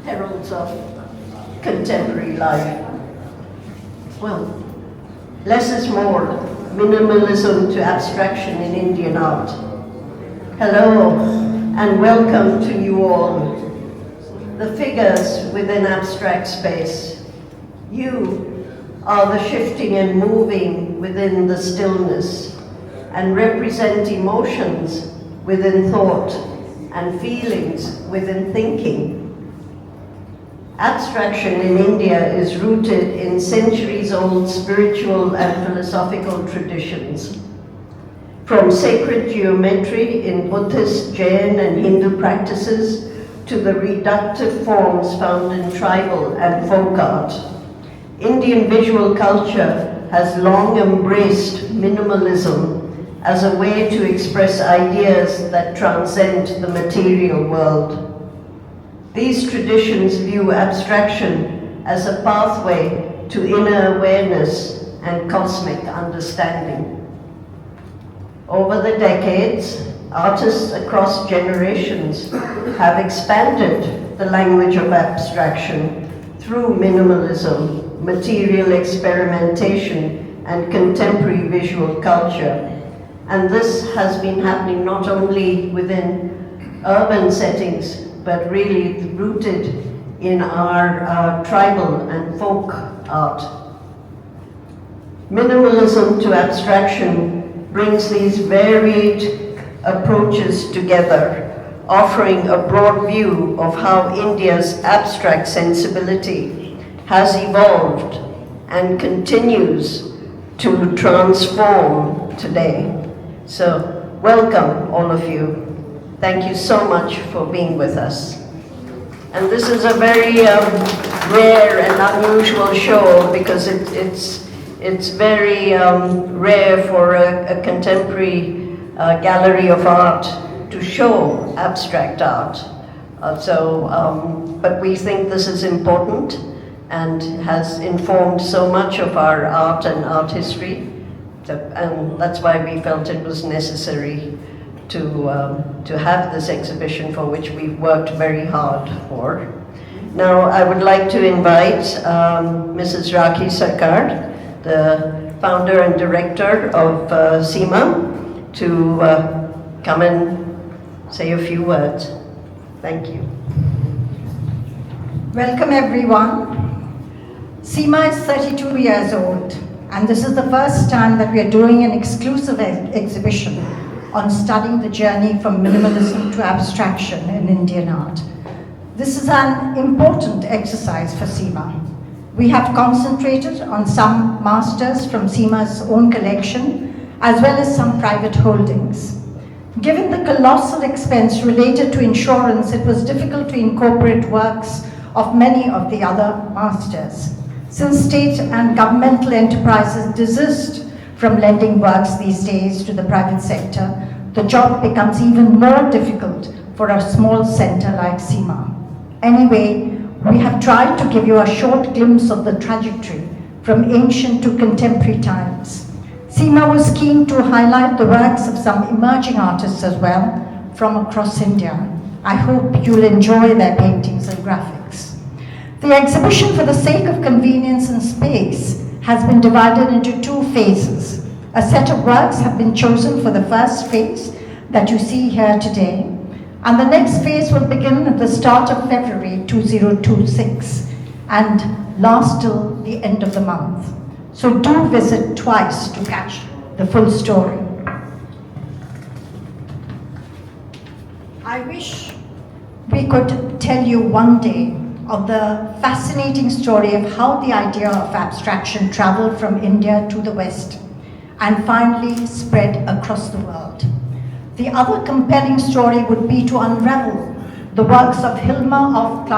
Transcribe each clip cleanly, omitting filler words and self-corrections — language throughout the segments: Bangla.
Heralds of contemporary life. Well, less is more, minimalism to abstraction in Indian art. Hello, and welcome to you all. The figures within abstract space. You are the shifting and moving within the stillness, and represent emotions within thought, and feelings within thinking. Abstraction in India is rooted in centuries-old spiritual and philosophical traditions. From sacred geometry in Buddhist, Jain, and Hindu practices to the reductive forms found in tribal and folk art, Indian visual culture has long embraced minimalism as a way to express ideas that transcend the material world. These traditions view abstraction as a pathway to inner awareness and cosmic understanding. Over the decades, artists across generations have expanded the language of abstraction through minimalism, material experimentation, and contemporary visual culture. And this has been happening not only within urban settings, but really rooted in our tribal and folk art. Minimalism to abstraction brings these varied approaches together, offering a broad view of how India's abstract sensibility has evolved and continues to transform today. So, welcome all of you. Thank you so much for being with us. And this is a very rare and unusual show because it's very rare for a contemporary gallery of art to show abstract art. But we think this is important and has informed so much of our art and art history. And that's why we felt it was necessary to have this exhibition, for which we've worked very hard for. Now I would like to invite Mrs. Rakhi Sarkar, the founder and director of CIMA, to come and say a few words. Thank you. Welcome everyone. CIMA is 32 years old, and this is the first time that we are doing an exclusive exhibition on studying the journey from minimalism to abstraction in Indian art. This is an important exercise for CIMA. We have concentrated on some masters from CIMA's own collection, as well as some private holdings. Given the colossal expense related to insurance, it was difficult to incorporate works of many of the other masters. Since state and governmental enterprises desist from lending works these days to the private sector, the job becomes even more difficult for a small center like CIMA. Anyway, we have tried to give you a short glimpse of the trajectory from ancient to contemporary times. CIMA was keen to highlight the works of some emerging artists as well from across India. I hope you'll enjoy their paintings and graphics. The exhibition, for the sake of convenience and space, has been divided into two phases. A set of works have been chosen for the first phase that you see here today, and the next phase will begin at the start of February 2026 and last till the end of the month. So do visit twice to catch the full story. I wish we could tell you one day of the fascinating story of how the idea of abstraction traveled from India to the West and finally spread across the world. The other compelling story would be to unravel the works of Hilma af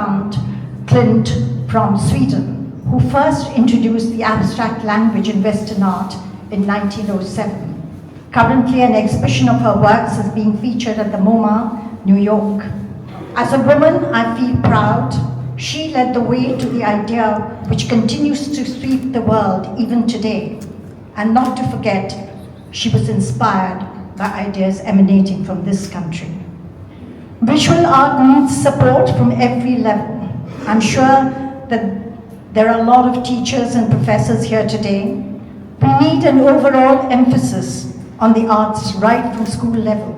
Klint from Sweden, who first introduced the abstract language in Western art in 1907. Currently, an exhibition of her works is being featured at the MoMA, New York. As a woman, I feel proud She led the way to the idea which continues to sweep the world even today. And not to forget, she was inspired by ideas emanating from this country. Visual art needs support from every level. I'm sure that there are a lot of teachers and professors here today. We need an overall emphasis on the arts right from school level.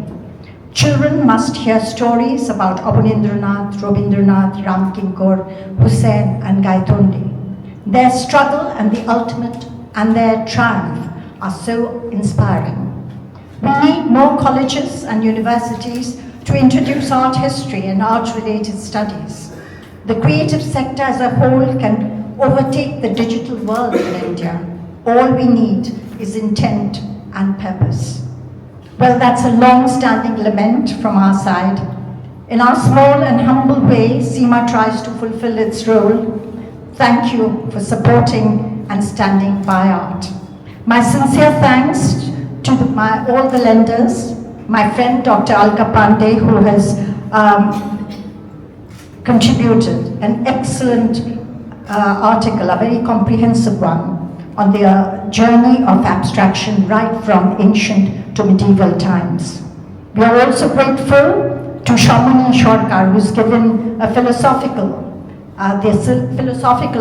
Children must hear stories about Abanindranath, Robindranath, Ram Kinkor, Hussain and Gaitonde. Their struggle and the ultimate and their triumph are so inspiring. We need more colleges and universities to introduce art history and art-related studies. The creative sector as a whole can overtake the digital world in India. All we need is intent and purpose. Well, that's a long-standing lament from our side. In our small and humble way, SEMA tries to fulfill its role. Thank you for supporting and standing by art. My sincere thanks to all the lenders, my friend Dr. Alka Pandey, who has contributed an excellent article, a very comprehensive one, on the journey of abstraction right from ancient to medieval times. We are also grateful to Shamini Shorkar, who's given a philosophical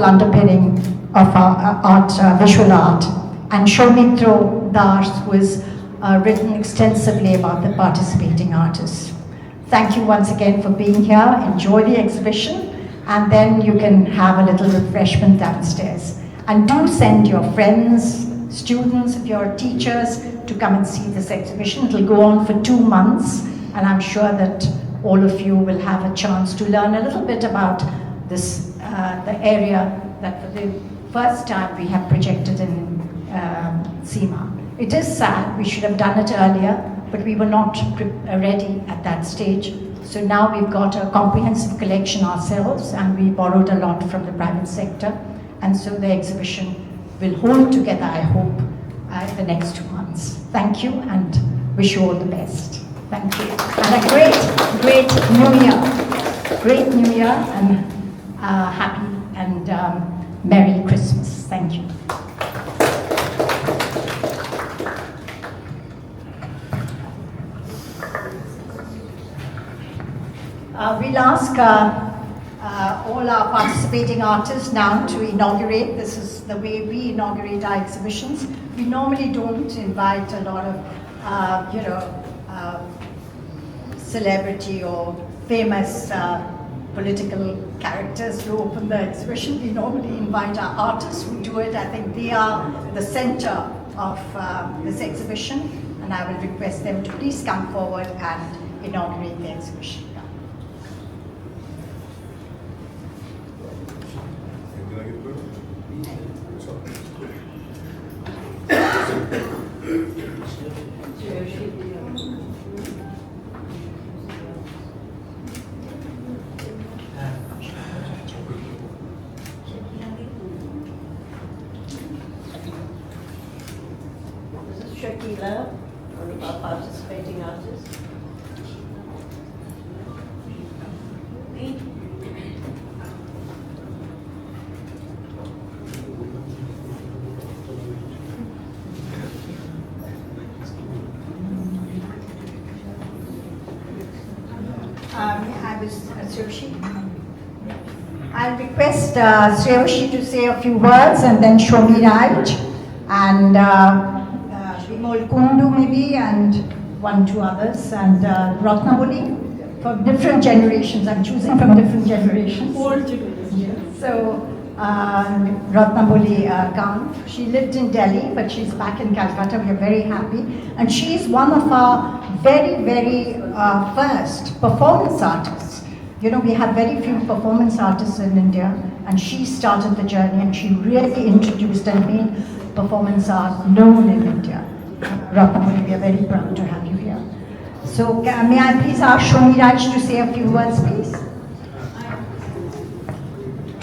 underpinning of our art, visual art, and Shomitro Das, who has written extensively about the participating artists. Thank you once again for being here. Enjoy the exhibition, and then you can have a little refreshment downstairs. And do send your friends, students, if you're teachers, to come and see this exhibition. It'll go on for 2 months, and I'm sure that all of you will have a chance to learn a little bit about this, the area that for the first time we have projected in SEMA. It is sad, we should have done it earlier, but we were not ready at that stage. So now we've got a comprehensive collection ourselves, and we borrowed a lot from the private sector. And so the exhibition will hold together, I hope, in the next 2 months. Thank you, and wish you all the best. Thank you. And a great New Year. Great New Year, and happy and Merry Christmas. Thank you. We'll ask all our participating artists now to inaugurate. This is the way we inaugurate our exhibitions. We normally don't invite a lot of, celebrity or famous political characters to open the exhibition. We normally invite our artists who do it. I think they are the center of this exhibition, and I will request them to please come forward and inaugurate the exhibition. Shakila, one of our participating artists. I was Sreyoshi. I'll request Sreyoshi to say a few words, and then Shomi Raj and Vimol Kundu maybe, and 1-2 others, and Ratnaboli, for different generations. I'm choosing from different generations. So Ratnaboli Khan, she lived in Delhi, but she's back in Calcutta. We are very happy. And she's one of our very first performance artists. You know, we have very few performance artists in India, and she started the journey, and she really introduced and made performance art known in India. Ratnaboli, we are very proud to have you here. So may I please ask Shomi Raj to say a few words, please?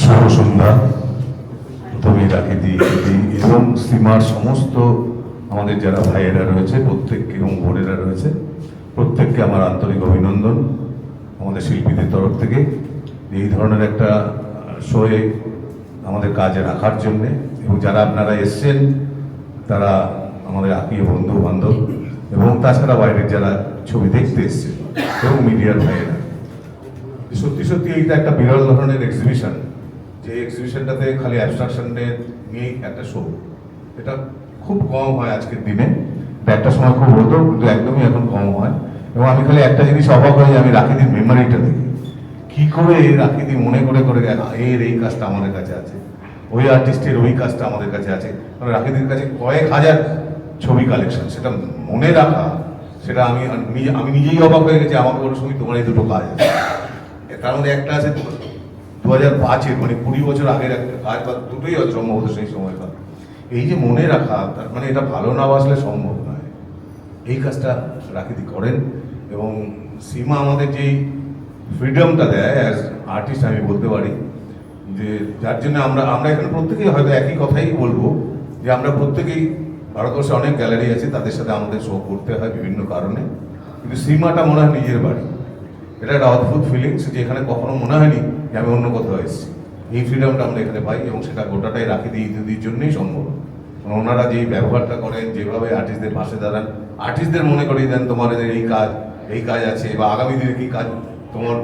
শুভ সন্ধ্যা। প্রথমে রাখি দিই এবং সীমার সমস্ত আমাদের যারা ভাইয়েরা রয়েছে প্রত্যেককে এবং বোনেরা রয়েছে প্রত্যেককে আমার আন্তরিক অভিনন্দন আমাদের শিল্পীদের তরফ থেকে। এই ধরনের একটা শোয়ে আমাদের কাজে রাখার জন্যে, এবং যারা আপনারা এসছেন তারা আমাদের আত্মীয় বন্ধু বান্ধব এবং তাছাড়া বাইরের যারা ছবি দেখতে এসছে এবং মিডিয়ার ভাইয়েরা। সত্যি সত্যি এইটা একটা বিরল ধরনের এক্সিবিশন, যে এক্সিবিশনটাতে খালি অ্যাবস্ট্রাকশনের নিয়েই একটা শো। এটা খুব কম হয় আজকের দিনে, একটা সময় খুব হতো কিন্তু একদমই এখন কম হয়। এবং আমি খালি একটা জিনিস অবাক হয়ে যাই, আমি রাখিদির মেমোরিটা দেখি, কি করে রাখিদি মনে করে করে এর এই কাজটা আমাদের কাছে আছে, ওই আর্টিস্টের ওই কাজটা আমাদের কাছে আছে। কারণ রাখিদির কাছে কয়েক হাজার ছবি কালেকশন, সেটা মনে রাখা, সেটা আমি নিজেই অবাক হয়ে গেছি। আমাকে বলো সঙ্গে তোমার এই দুটো কাজ আছে, তার মধ্যে একটা আছে 2005-এর, মানে 20 বছর আগের একটা কাজ, বা দুটোই আছে সম্ভবত সেই সময়কার। এই যে মনে রাখা, তার মানে এটা ভালো না বাসলে সম্ভব নয়। এই কাজটা রাখিদি করেন, এবং সীমা আমাদের যেই ফ্রিডমটা দেয় অ্যাজ আর্টিস্ট, আমি বলতে পারি যে যার জন্য আমরা এখানে প্রত্যেকেই হয়তো একই কথাই বলবো, যে আমরা প্রত্যেকেই, ভারতবর্ষে অনেক গ্যালারি আছে, তাদের সাথে আমাদের শো করতে হয় বিভিন্ন কারণে, কিন্তু সীমাটা মনে হয় নিজের বাড়ি। এটা একটা অদ্ভুত ফিলিংস, যে এখানে কখনো মনে হয়নি যে আমি অন্য কোথাও এসেছি। এই ফ্রিডমটা আমরা এখানে পাই, এবং সেটা গোটাটাই রাখিদি ইত্যাদির জন্যই সম্ভব। ওনারা যেই ব্যবহারটা করেন, যেভাবে আর্টিস্টদের পাশে দাঁড়ান, আর্টিস্টদের মনে করিয়ে দেন তোমাদের এই কাজ আছে, বা আগামী দিনে কি কাজ তোমার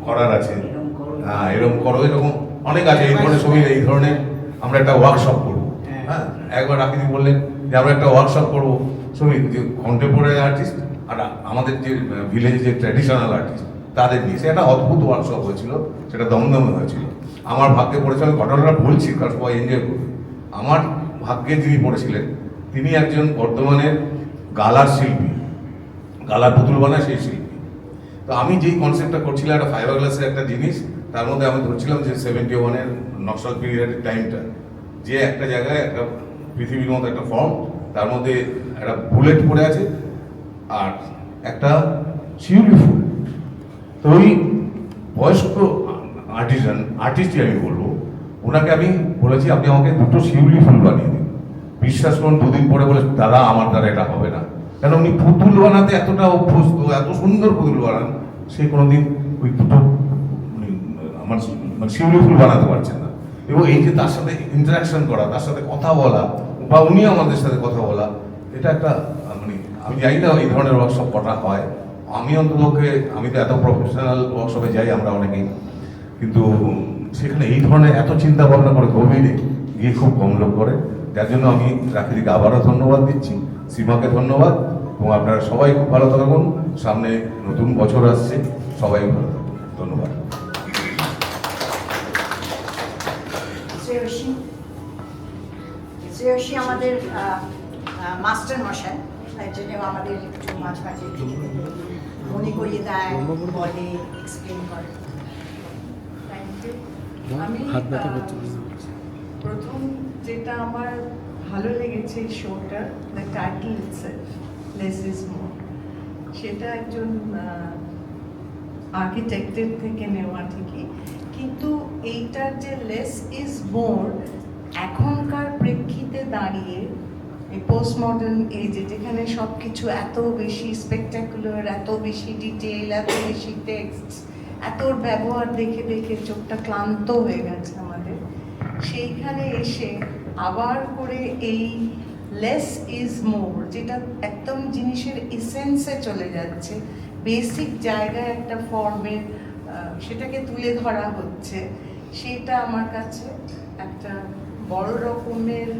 করার আছে, হ্যাঁ এরকম করো, এরকম অনেক আছে। এই ধরনের ছবি, এই ধরনের আমরা একটা ওয়ার্কশপ করবো। হ্যাঁ, একবার রাখিদি বললেন যে আমরা একটা ওয়ার্কশপ করবো ছবি, যে কন্টেম্পোরারি আর্টিস্ট আর আমাদের যে ভিলেজ যে ট্র্যাডিশনাল আর্টিস্ট তাদের নিয়ে, সে একটা অদ্ভুত ওয়ার্কশপ হয়েছিল, সেটা দমদমে হয়েছিল। আমার ভাগ্যে পড়েছে, আমি ঘটনাটা বলছি কারণ সবাই এনজয় করবে। আমার ভাগ্যে যিনি পড়েছিলেন তিনি একজন বর্ধমানের গালার শিল্পী, গালার পুতুল বানায় সেই শিল্পী। তো আমি যেই কনসেপ্টটা করছিলাম, একটা ফাইবার গ্লাসের একটা জিনিস, তার মধ্যে আমি ধরছিলাম যে 71-এর নকশাল পিরিয়ডের টাইমটা, যে একটা জায়গায় একটা পৃথিবীর মতো একটা ফর্ম, তার মধ্যে একটা বুলেট পড়ে আছে আর একটা শিউলি ফুল। তো ওই বয়স্ক আর্টিস্টই আমি বলবো, ওনাকে আমি বলেছি আপনি আমাকে দুটো শিউলি ফুল বানিয়ে দিন। বিশ্বাস করুন, 2 দিন পরে বলে দাদা আমার দ্বারা এটা হবে না। কেন উনি পুতুল বানাতে এতটা অভ্যস্ত, এত সুন্দর পুতুল বানান, সে কোনোদিন ওই দুটো আমার শিউলি ফুল বানাতে পারছেন না। এবং এই যে তার সাথে ইন্টারাকশন করা, তার সাথে কথা বলা, বা উনি আমাদের সাথে কথা বলা, এটা একটা মানে আমি জানি না এই ধরনের ওয়ার্কশপ করা হয়। আমি অন্ততপক্ষে, আমি তো এত প্রফেশনাল ওয়ার্কশপে যাই আমরা অনেকেই, কিন্তু সেখানে এই ধরনের এত চিন্তা ভাবনা করে গভীরে গিয়ে খুব কম লোক করে। যার জন্য আমি রাখিদিকে আবারও ধন্যবাদ দিচ্ছি, সীমাকে ধন্যবাদ, এবং আপনারা সবাই খুব ভালো থাকুন। সামনে নতুন বছর আসছে, সবাই ভালো থাকুন। ধন্যবাদ। শ্রেয়সী আমাদের মাস্টার মশাই, তাই জন্য আমাদের একটু মাঝে মাঝে মনে করিয়ে দেয়, বলে, এক্সপ্লেন করে। আমি প্রথম যেটা আমার ভালো লেগেছে এই শোটা, the title itself, less is more, সেটা একজন আর্কিটেক্টের থেকে নেওয়া ঠিকই, কিন্তু এইটার যে লেস ইজ মোর এখনকার প্রেক্ষিতে দাঁড়িয়ে, এই পোস্ট মডার্ন এজে যেখানে সব কিছু এত বেশি স্পেকটাকুলার, এত বেশি ডিটেল, এত বেশি টেক্সট, এতর ব্যবহার দেখে দেখে চোখটা ক্লান্ত হয়ে গেছে আমাদের, সেইখানে এসে আবার করে এই লেস ইজ মোর, যেটা একদম জিনিসের এসেন্সে চলে যাচ্ছে, বেসিক জায়গায় একটা ফর্মের সেটাকে তুলে ধরা হচ্ছে, সেটা আমার কাছে একটা বড় রকমের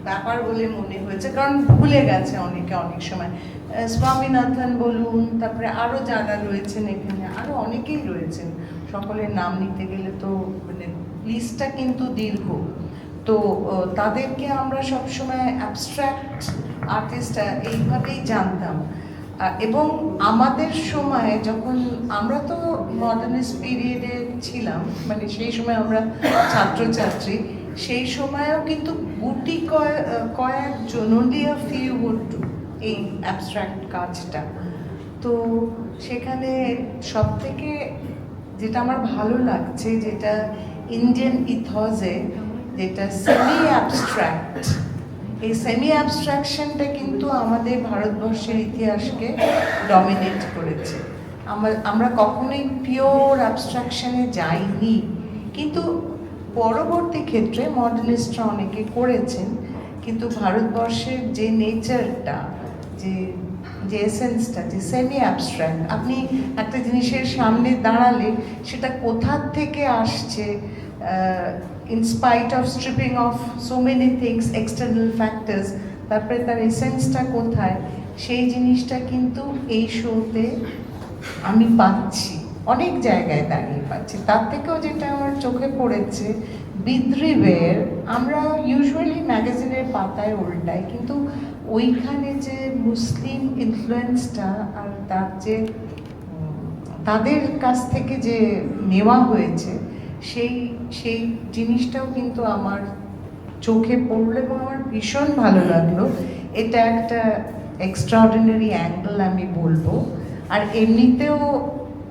ব্যাপার বলে মনে হয়েছে। কারণ ভুলে গেছে অনেকে অনেক সময়, স্বামীনাথন বলুন, তারপরে আরও যারা রয়েছেন এখানে, আরও অনেকেই রয়েছেন, সকলের নাম নিতে গেলে তো মানে লিস্টটা কিন্তু দীর্ঘ। তো তাদেরকে আমরা সবসময় অ্যাবস্ট্রাক্ট আর্টিস্ট এইভাবেই জানতাম, এবং আমাদের সময় যখন আমরা তো মডার্নিস্ট পিরিয়ডে ছিলাম, মানে সেই সময় আমরা ছাত্রছাত্রী, সেই সময়েও কিন্তু গুটি কয়েকজন, only a few would do এই অ্যাবস্ট্রাক্ট কাজটা। তো সেখানে সব থেকে যেটা আমার ভালো লাগছে, যেটা ইন্ডিয়ান ইথসে, যেটা সেমি অ্যাবস্ট্রাক্ট, এই সেমি অ্যাবস্ট্রাকশনটা কিন্তু আমাদের ভারতবর্ষের ইতিহাসকে ডমিনেট করেছে। আমরা কখনোই পিওর অ্যাবস্ট্রাকশনে যাইনি, কিন্তু পরবর্তী ক্ষেত্রে মডার্নিস্টরা অনেকে করেছেন, কিন্তু ভারতবর্ষের যে নেচারটা, যে এসেন্সটা, যে সেমি অ্যাবস্ট্রাক্ট, আপনি একটা জিনিসের সামনে দাঁড়ালে সেটা কোথা থেকে আসছে, in spite of stripping off so many things, external factors, তারপরে তার এসেন্সটা কোথায়, সেই জিনিসটা কিন্তু এই শোতে আমি পাচ্ছি, অনেক জায়গায় দাঁড়িয়ে পাচ্ছি। তার থেকেও যেটা আমার চোখে পড়েছে, বিদ্রিবের আমরা ইউজুয়ালি ম্যাগাজিনের পাতায় উল্টাই, কিন্তু ওইখানে যে মুসলিম ইনফ্লুয়েন্সটা আর তার যে তাদের কাছ থেকে যে নেওয়া হয়েছে, সেই জিনিসটাও কিন্তু আমার চোখে পড়লো এবং আমার ভীষণ ভালো লাগলো। এটা একটা এক্সট্রাঅর্ডিনারি অ্যাঙ্গেল আমি বলবো। আর এমনিতেও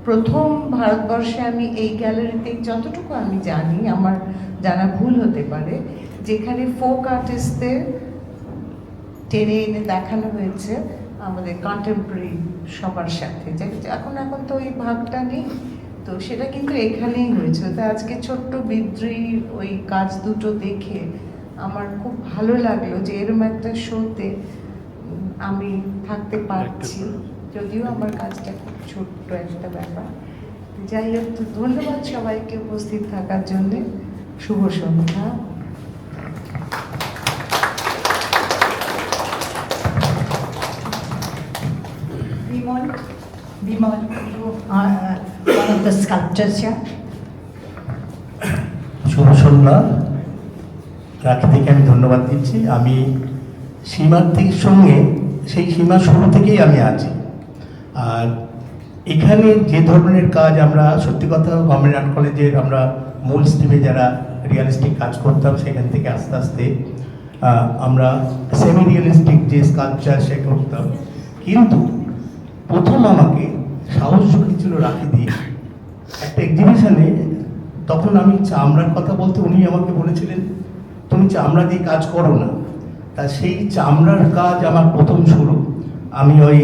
প্রথম ভারতবর্ষে আমি এই গ্যালারিতে, যতটুকু আমি জানি, আমার জানা ভুল হতে পারে, যেখানে ফোক আর্টিস্টদের টেনে এনে দেখানো হয়েছে আমাদের কন্টেম্পোরারি সবার সাথে। এখন তো ওই ভাগটা নেই, তো সেটা কিন্তু এখানেই হয়েছে। তো আজকে ছোট্ট বিদ্রোহীর ওই কাজ দুটো দেখে আমার খুব ভালো লাগলো যে এরম একটা শোতে আমি থাকতে পারছি, যদিও আমার কাজটা খুব ছোট্ট একটা ব্যাপার। যাই হোক, তো ধন্যবাদ সবাইকে উপস্থিত থাকার জন্যে। শুভ সন্ধ্যা। Bimal, you are one of the sculptors here. শুভ সন্ধ্যা। রাখিদিকে আমি ধন্যবাদ দিচ্ছি। আমি সীমার্থীর সঙ্গে সেই সীমা শুরু থেকেই আমি আছি। আর এখানে যে ধরনের কাজ আমরা, সত্যি কথা, গভর্নমেন্ট আর্ট কলেজের আমরা মূল স্ট্রিমে যারা রিয়েলিস্টিক কাজ করতাম, সেখান থেকে আস্তে আস্তে আমরা সেমি রিয়েলিস্টিক যে স্কাল্পচার সে করতাম। কিন্তু প্রথম আমাকে সাহস জুগিয়েছিল রাখিদি একটা এক্সিবিশনে। তখন আমি চামড়ার কথা বলতে উনি আমাকে বলেছিলেন, তুমি চামড়া দিয়ে কাজ করো না। তা সেই চামড়ার কাজ আমার প্রথম শুরু। আমি ওই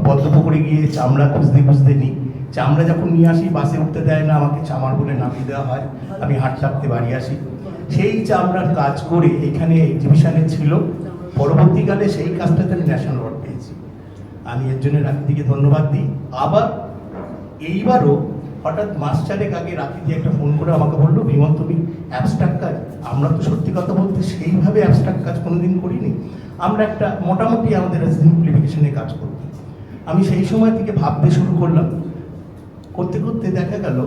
পদ্মপুকুরে গিয়ে চামড়া খুঁজতে নিই। চামড়া যখন নিয়ে আসি, বাসে উঠতে দেয় না, আমাকে চামার বলে নামিয়ে দেওয়া হয়, আমি হাঁটতে হাঁটতে বাড়ি আসি। সেই চামড়ার কাজ করে এখানে এক্সিবিশনে ছিল। পরবর্তীকালে সেই কাজটাতে আমি ন্যাশনাল অ্যাওয়ার্ড পেয়েছি। আমি এর জন্য রাখিদিকে ধন্যবাদ দিই। আবার এইবারও হঠাৎ মাস চারেক আগে রাখিদি একটা ফোন করে আমাকে বললো, বিমল তুমি অ্যাবস্ট্রাক্ট কাজ, আমরা তো সত্যি কথা বলতে সেইভাবে অ্যাবস্ট্রাক্ট কাজ কোনোদিন করিনি, আমরা একটা মোটামুটি আমাদের সিম্পলিফিকেশনে কাজ করতাম। আমি সেই সময় থেকে ভাবতে শুরু করলাম। করতে করতে দেখা গেল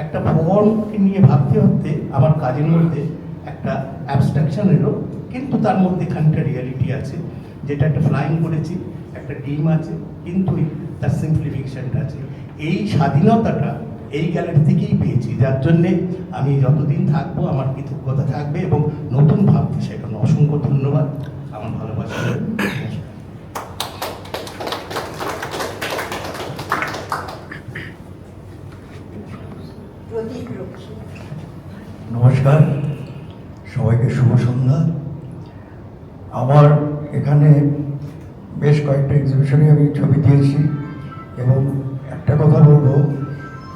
একটা ফর্মকে নিয়ে ভাবতে আমার কাজের মধ্যে একটা অ্যাবস্ট্রাকশন এলো, কিন্তু তার মধ্যে খানিকটা রিয়ালিটি আছে। যেটা একটা ফ্লাইং করেছি, একটা ডিম আছে, কিন্তু তার সিম্পলিফিকেশনটা আছে। এই স্বাধীনতাটা এই গ্যালারি থেকেই পেয়েছি, যার জন্যে আমি যতদিন থাকবো আমার কৃতজ্ঞতা থাকবে এবং নতুন ভাবতে শেখানো। অসংখ্য ধন্যবাদ, আমার ভালোবাসা। নমস্কার, সবাইকে শুভ সন্ধ্যা। আমার এখানে বেশ কয়েকটা এক্সিবিশনে আমি ছবি দিয়েছি এবং একটা কথা বলবো,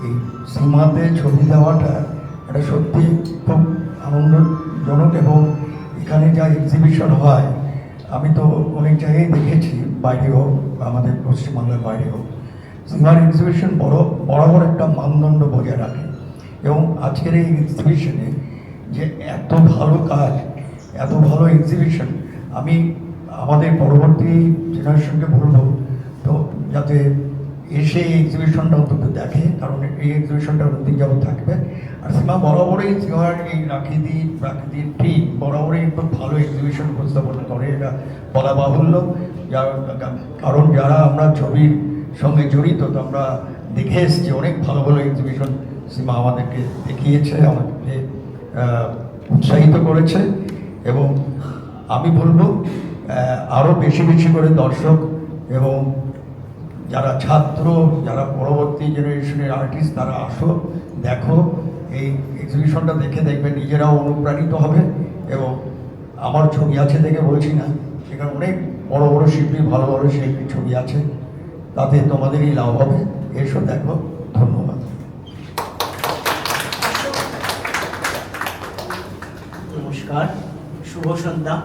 এই সীমাতে ছবি দেওয়াটা এটা সত্যি খুব আনন্দজনক। এবং এখানে যা এক্সিবিশন হয়, আমি তো অনেক জায়গায় দেখেছি, বাইরেও, আমাদের পশ্চিমবাংলার বাইরেও সীমার এক্সিবিশন বরাবর একটা মানদণ্ড বজায় রাখে। এবং আজকের এই এক্সিবিশনে যে এত ভালো কাজ, এত ভালো এক্সিবিশন, আমি আমাদের পরবর্তী জেনারেশনকে বলবো তো যাতে এসে এই এক্সিবিশনটা অন্তত দেখে, কারণ এই এক্সিবিশনটা অনেকদিন যাবত থাকবে। আর সীমা বরাবরই, সীমার এই রাখিদির টিম বরাবরই খুব ভালো এক্সিবিশন উপস্থাপনা করে, এটা বলা বাহুল্য। কারণ যারা আমরা ছবির সঙ্গে জড়িত, তো আমরা দেখে এসেছি অনেক ভালো ভালো এক্সিবিশন সীমা আমাদেরকে দেখিয়েছে, আমাদেরকে উৎসাহিত করেছে। এবং আমি বলবো আরও বেশি বেশি করে দর্শক এবং যারা ছাত্র, যারা পরবর্তী জেনারেশনের আর্টিস্ট, তারা আসো, দেখো, এই এক্সিবিশনটা দেখে দেখবে নিজেরাও অনুপ্রাণিত হবে। এবং আমার ছবি আছে দেখে বলছি না, সেখানে অনেক বড় বড় শিল্পী, ভালো ভালো শিল্পীর ছবি আছে, তাতে তোমাদেরই লাভ হবে। এসো দেখো। ধন্যবাদ। নমস্কার, শুভ সন্ধ্যা।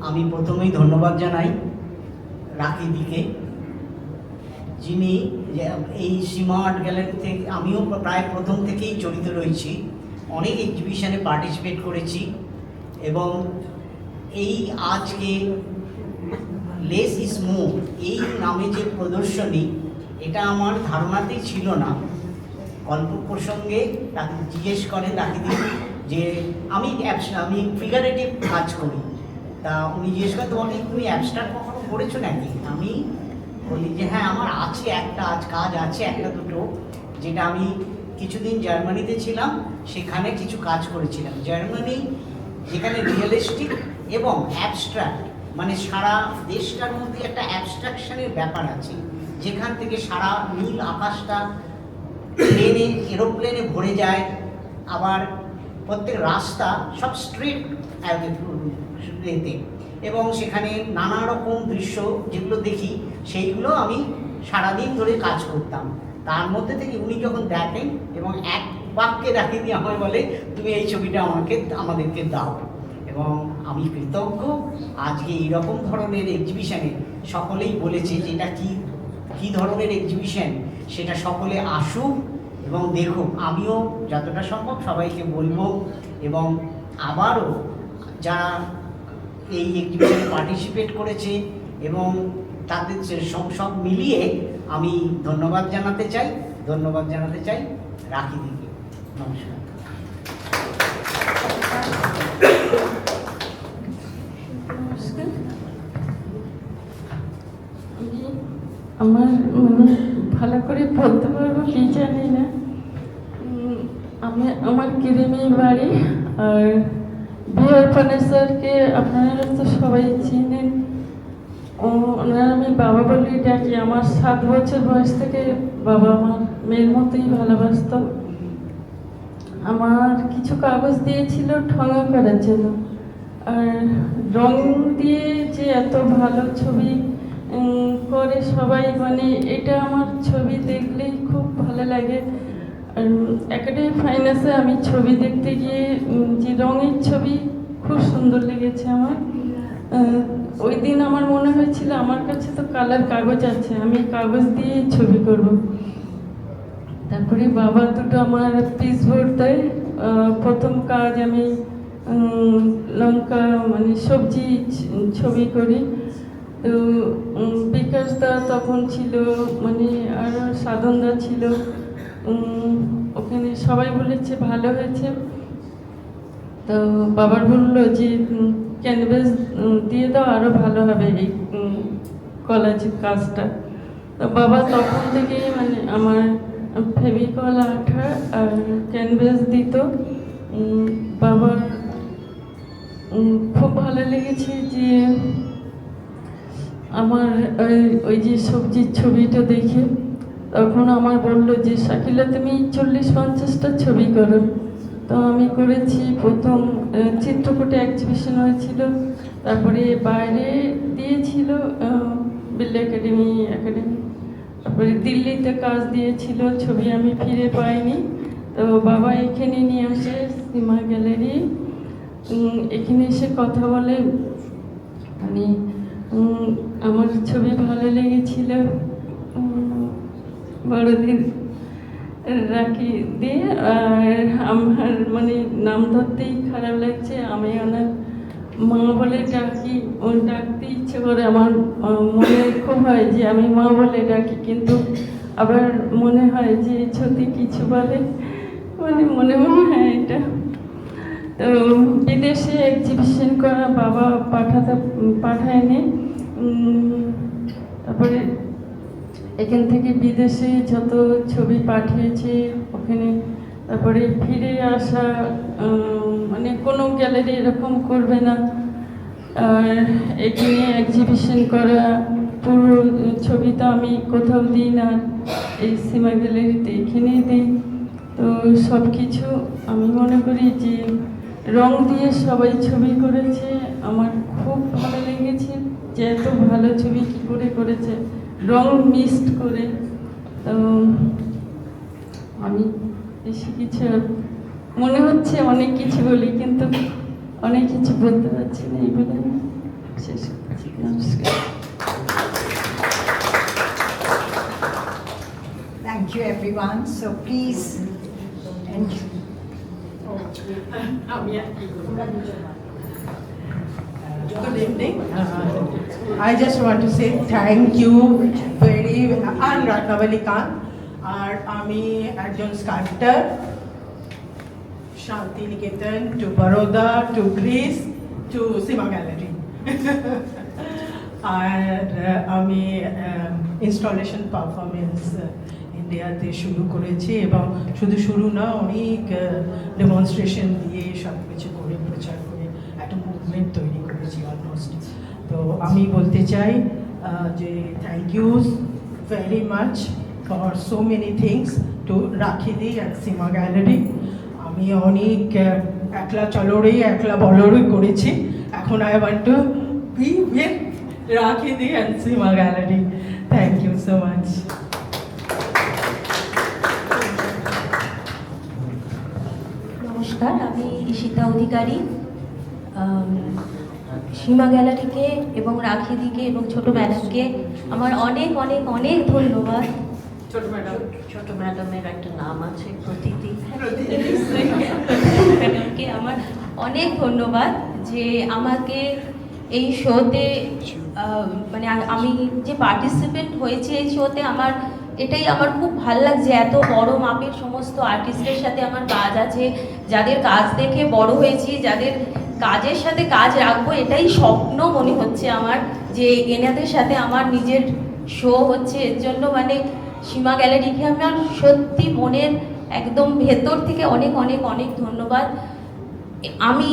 আমি প্রথমেই ধন্যবাদ জানাই রাকিদিকে, যিনি এই সীমা আর্ট গ্যালারি থেকে, আমিও প্রায় প্রথম থেকেই জড়িত রয়েছি, অনেক এক্সিবিশনে পার্টিসিপেট করেছি এবং এই আজকে লেস ইজ মোর এই নামে যে প্রদর্শনী, এটা আমার ধারণাতেই ছিল না। গল্প প্রসঙ্গে তাকে জিজ্ঞেস করে রাকিদি যে আমি ফিগারেটিভ কাজ করি, তা উনি জিজ্ঞেস করে তোমাকে তুমি অ্যাবস্ট্রাক্ট কখনো করেছো নাকি? আমি বলি যে হ্যাঁ, আমার আছে একটা কাজ আছে একটা দুটো, যেটা আমি কিছুদিন জার্মানিতে ছিলাম, সেখানে কিছু কাজ করেছিলাম। জার্মানি যেখানে রিয়েলিস্টিক এবং অ্যাবস্ট্রাক্ট, মানে সারা দেশটার মধ্যে একটা অ্যাবস্ট্রাকশনের ব্যাপার আছে, যেখান থেকে সারা নীল আকাশটা প্লেনে এরোপ্লেনে ভরে যায়, আবার প্রত্যেক রাস্তা সব স্ট্রিট এতে, এবং সেখানে নানা রকম দৃশ্য যেগুলো দেখি সেইগুলো আমি সারাদিন ধরে কাজ করতাম। তার মধ্যে থেকে উনি যখন দেখেন এবং এক বাক্যে রাখি দিয়ে আমায় বলে তুমি এই ছবিটা আমাদেরকে দাও, এবং আমি কৃতজ্ঞ। আজকে এইরকম ধরনের এক্সিবিশনে সকলেই বলেছে যে এটা কী ধরনের এক্সিবিশন, সেটা সকলে আসুক এবং দেখুক। আমিও যতটা সম্ভব সবাইকে বলবো, এবং আবারও যারা এই এক্সিবিশনে পার্টিসিপেট করেছে এবং তাদের সব মিলিয়ে আমি ধন্যবাদ জানাতে চাই রাকিদিকে। নমস্কার। নমস্কার। আমার মানে ভালো করে বলতে পারবো কি জানি না। আমার কিরিমের বাড়ি, আর বিহার ফার্নিচারকে আপনারা তো সবাই চিনেন। ওনার আমি বাবা বলি ডাকি। আমার 7 বছর বয়স থেকে বাবা আমার মেয়ের মতোই ভালোবাসত। আমার কিছু কাগজ দিয়েছিল ঠঙা করার জন্য, আর রং দিয়ে যে এত ভালো ছবি করে সবাই, মানে এটা আমার ছবি দেখলেই খুব ভালো লাগে। একাডেমি ফাইন্যান্সে আমি ছবি দেখতে গিয়ে যে রঙের ছবি খুব সুন্দর লেগেছে আমার। ওই দিন আমার মনে হয়েছিল আমার কাছে তো কালার কাগজ আছে, আমি কাগজ দিয়ে ছবি করব। তারপরে বাবা দুটো আমার পিসবোর্ড দেয়। প্রথম কাজ আমি লঙ্কা মানে সবজি ছবি করি। তো বিকাশ দা তখন ছিল, মানে আরও সাধনদা ছিল। ওখানে সবাই বলেছে ভালো হয়েছে। তো বাবার বললো যে ক্যানভাস দিয়ে দাও, আরও ভালো হবে এই কলেজের কাজটা। তো বাবা তখন থেকেই মানে আমার ফেভিকল আঠা আর ক্যানভাস দিত। বাবার খুব ভালো লেগেছে যে আমার ওই যে সবজির ছবিটা দেখে তখন আমার বললো যে শাকিলা তুমি 40-50টা ছবি করো। তো আমি করেছি। প্রথম চিত্রকূটে এক্সিবিশন হয়েছিল, তারপরে বাইরে দিয়েছিল বিল্লা একাডেমি, তারপরে দিল্লিতে কাজ দিয়েছিল, ছবি আমি ফিরে পাইনি। তো বাবা এখানে নিয়ে আসে সীমা গ্যালারি, এখানে এসে কথা বলে, মানে আমার ছবি ভালো লেগেছিল। বড়দিন রাখি দিয়ে, আর আমার মানে নাম ধরতেই খারাপ লাগছে, আমি ওনার মা বলে ডাকি। ও ডাকতে ইচ্ছে করে, আমার মনে খুব হয় যে আমি মা বলে ডাকি, কিন্তু আবার মনে হয় যে সত্যি কিছু বলে, মানে মনে হয় এটা। তো বিদেশে এক্সিবিশন করা বাবা পাঠায়নি। তারপরে এখান থেকে বিদেশে যত ছবি পাঠিয়েছে ওখানে, তারপরে ফিরে আসা, মানে কোনো গ্যালারি এরকম করবে না। আর এখানে এক্সিবিশন করা পুরো ছবি তো আমি কোথাও দিই না, এই সীমা গ্যালারিতে এখানেই দিই। তো সব কিছু আমি মনে করি যে রং দিয়ে সবাই ছবি করেছে, আমার খুব ভালো লেগেছে যে এত ভালো ছবি কী করে করেছে, রং মিক্সড করে। তো আমি বেশি কিছু মনে হচ্ছে অনেক কিছু বলি, কিন্তু অনেক কিছু বলতে পারছি না, এই বলে আমি শেষ করছি। নমস্কার। Thank you, everyone. So please, Good evening. I just want to say thank you very. I'm Ratnavali Khan, আর আমি একজন sculptor, Santiniketan to Baroda to Greece to Sima gallery. আর আমি ইনস্টলেশন পারফরমেন্স ইন্ডিয়াতে শুরু করেছি, এবং শুধু শুরু না, অনেক ডেমনস্ট্রেশন দিয়ে সব কিছু করে প্রচার করে একটা মুভমেন্ট তৈরি করেছি অলমোস্ট। তো আমি বলতে চাই যে thank you very much for so many things to রাখিদি অ্যান্ড সীমা গ্যালারি। আমি অনেক একলা চলরেই একলা বলরই করেছি, এখন I want to be with রাখিদি and Sima gallery. Thank you so much. নমস্কার, আমি ঈশিতা অধিকারী। সীমা গ্যালারিকে এবং রাখিদিকে এবং ছোট ম্যাডামকে আমার অনেক অনেক অনেক ধন্যবাদ। ছোট ম্যাডামের একটা নাম আছে, প্রতীতি। ম্যাডামকে আমার অনেক ধন্যবাদ যে আমাকে এই শোতে, মানে আমি যে পার্টিসিপেন্ট হয়েছি এই শোতে, এটাই আমার খুব ভালো লাগছে। এত বড় মাপের সমস্ত আর্টিস্টের সাথে আমার কাজ আছে, যাদের কাজ দেখে বড় হয়েছি, যাদের কাজের সাথে কাজ রাখবো, এটাই স্বপ্ন মনে হচ্ছে আমার, যে এনাদের সাথে আমার নিজের শো হচ্ছে। এর জন্য মানে সীমা গ্যালারিকে আমার সত্যি মনের একদম ভেতর থেকে অনেক অনেক অনেক ধন্যবাদ। আমি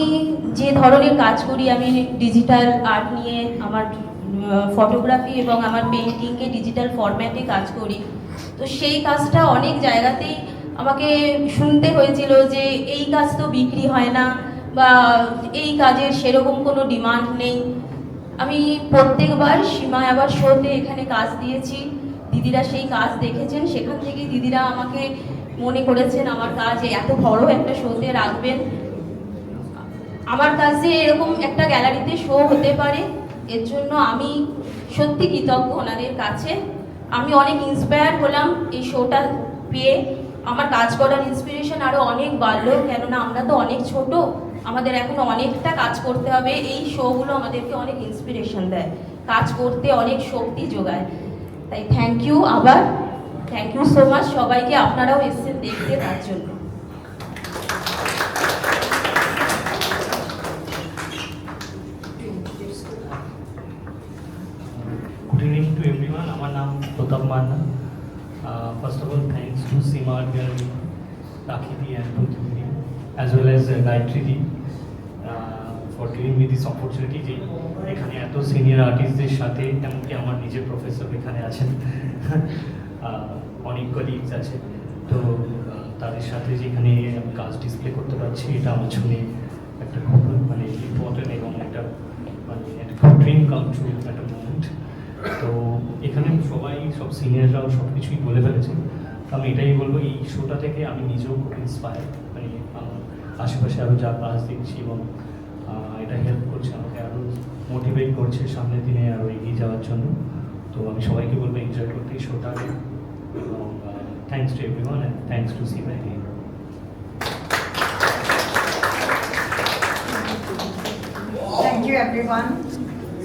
যে ধরনের কাজ করি, আমি ডিজিটাল আর্ট নিয়ে, আমার ফটোগ্রাফি এবং আমার পেন্টিংকে ডিজিটাল ফরম্যাটে কাজ করি। তো সেই কাজটা অনেক জায়গাতেই আমাকে শুনতে হয়েছিল যে এই কাজ তো বিক্রি হয় না, বা এই কাজের সেরকম কোনো ডিমান্ড নেই। আমি প্রত্যেকবার সীমা আবার শোতে এখানে কাজ দিয়েছি, দিদিরা সেই কাজ দেখেছেন, সেখান থেকে দিদিরা আমাকে মনে করেছেন আমার কাজ এত বড় একটা শোতে রাখবেন। আমার কাছে এরকম একটা গ্যালারিতে শো হতে পারে, এর জন্য আমি সত্যি কৃতজ্ঞ ওনাদের কাছে। আমি অনেক ইন্সপায়ার হলাম এই শোটা পেয়ে, আমার কাজ করার ইন্সপিরেশন আরও অনেক বাড়লো, কেননা আমরা তো অনেক ছোট, আমাদের এখন অনেকটা কাজ করতে হবে। এই শোগুলো আমাদেরকে অনেক ইন্সপিরেশন দেয়, কাজ করতে অনেক শক্তি যোগায়। তাই থ্যাংক ইউ, আবার থ্যাংক ইউ সো মাচ সবাইকে, আপনারাও এসেছেন দেখতে তার জন্য। Good evening to everyone. আমার নাম প্রতাপ Manna. First of all, thanks to Seema Art Gallery, Rakhidi and Prithvi, as well as Gayatri Di, for giving me this opportunity. যে এখানে এত সিনিয়র আর্টিস্টদের সাথে, এমনকি আমার নিজের প্রফেসর এখানে আছেন, অনেক কলিগস আছে, তো তাদের সাথে যেখানে আমি কাজ ডিসপ্লে করতে পারছি, এটা আমার জন্য একটা খুব মানে ইম্পর্টেন্ট এবং একটা মানে একটা ড্রিম কাম ট্রু একটা মোমেন্ট। তো এখানে সব সিনিয়ররাও সব কিছুই বলে ফেলেছেন, তো আমি এটাই বলবো, এই শোটা থেকে আমি নিজেও খুব ইন্সপায়ার, মানে আমার আশেপাশে আরও যা কাজ দেখছি, এবং এটা হেল্প করছে আমাকে, আরও মোটিভেট করছে সামনের দিনে আরও এগিয়ে যাওয়ার জন্য। তো আমি সবাইকে বলবো এনজয় করতে এই শোটাকে, এবং thanks to everyone and thanks to Sima again. thank you, everyone.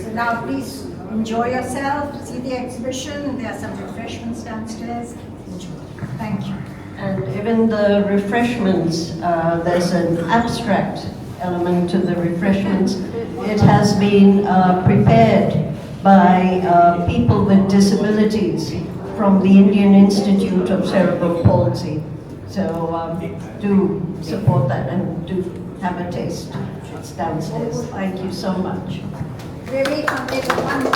So now please enjoy yourself, see the exhibition. There are some refreshments downstairs. Enjoy. Thank you. And even the refreshments, there's an abstract element to the refreshments. It has been prepared by people with disabilities from the Indian Institute of Cerebral Palsy. So do support that and do have a taste. It's downstairs. Thank you so much. Really,